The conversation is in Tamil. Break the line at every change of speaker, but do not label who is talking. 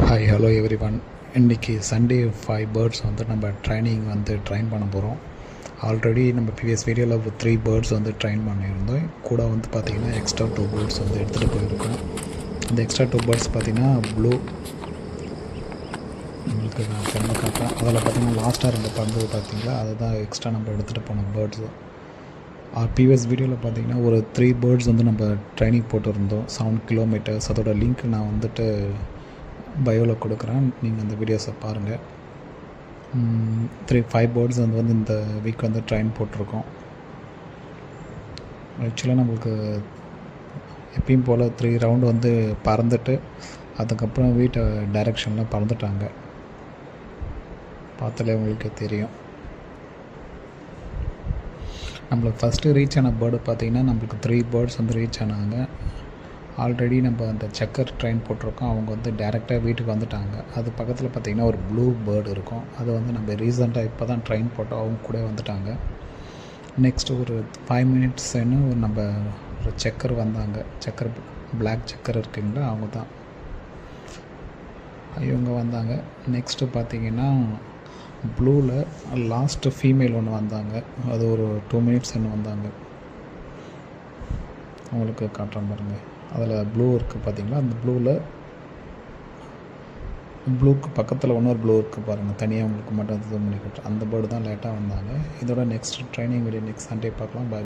Hi hello every one. இன்றைக்கி சண்டே 5 பேர்ட்ஸ் வந்து நம்ம ட்ரைன் பண்ண போகிறோம். ஆல்ரெடி நம்ம ப்ரீவியஸ் வீடியோவில் 3 பேர்ட்ஸ் வந்து ட்ரைன் பண்ணியிருந்தோம். கூட வந்து பார்த்திங்கன்னா எக்ஸ்ட்ரா 2 பேர்ட்ஸ் வந்து எடுத்துகிட்டு போயிருக்கோம். அந்த எக்ஸ்ட்ரா 2 பேர்ட்ஸ் பார்த்திங்கன்னா ப்ளூ, உங்களுக்கு நான் திரும்ப காட்டுறேன். அதில் பார்த்திங்கன்னா லாஸ்ட்டாக 2 பறந்தது பார்த்திங்களா, அதுதான் எக்ஸ்ட்ரா நம்ம எடுத்துகிட்டு போன பேர்ட்ஸு. ப்ரீவியஸ் வீடியோவில் பார்த்திங்கன்னா ஒரு 3 பேர்ட்ஸ் வந்து நம்ம ட்ரைனிங் போட்டிருந்தோம் 7 கிலோமீட்டர்ஸ். அதோட லிங்க் நான் வந்துட்டு பயோவில் கொடுக்குறேன், நீங்கள் அந்த வீடியோஸை பாருங்கள். 5 பேர்ட்ஸ் வந்து இந்த வீக் வந்து ட்ரைன் போட்டிருக்கோம். ஆக்சுவலாக நம்மளுக்கு எப்பயும் போல் 3 ரவுண்டு வந்து பறந்துட்டு அதுக்கப்புறம் வீட்டை டைரெக்ஷனில் பறந்துட்டாங்க. பார்த்தாலே உங்களுக்கு தெரியும். நம்மளுக்கு ஃபஸ்ட்டு ரீச் ஆன பேர்டு பார்த்திங்கன்னா நம்மளுக்கு 3 பேர்ட்ஸ் வந்து ரீச் ஆனாங்க. ஆல்ரெடி நம்ம அந்த செக்கர் ட்ரெயின் போட்டிருக்கோம், அவங்க வந்து டேரெக்டாக வீட்டுக்கு வந்துட்டாங்க. அது பக்கத்தில் பார்த்திங்கன்னா ஒரு ப்ளூ பேர்டு இருக்கும், அது வந்து நம்ம ரீசெண்டாக இப்போ தான் ட்ரெயின் போட்டோம், அவங்க கூட வந்துட்டாங்க. நெக்ஸ்ட்டு ஒரு 5 மினிட்ஸ்ன்னு நம்ம ஒரு செக்கர் வந்தாங்க. செக்கர் பிளாக் செக்கர் இருக்குங்களா, அவங்க தான் இவங்க வந்தாங்க. நெக்ஸ்ட்டு பார்த்திங்கன்னா ப்ளூவில் லாஸ்ட்டு ஃபீமேல் ஒன்று வந்தாங்க, அது ஒரு 2 மினிட்ஸ்ன்னு வந்தாங்க. அவங்களுக்கு காட்டுறேன் பாருங்கள். அதில் ப்ளூ இருக்குது பார்த்திங்களா, அந்த ப்ளூக்கு பக்கத்தில் இன்னொரு ப்ளூ இருக்குது பாருங்கள், தனியாக உங்களுக்கு மட்டும் இது பண்ணி காட்டுறேன். அந்த பேர்டு தான் லேட்டாக வந்தாங்க. இதோட next training video next Sunday பார்க்கலாம். பாய்.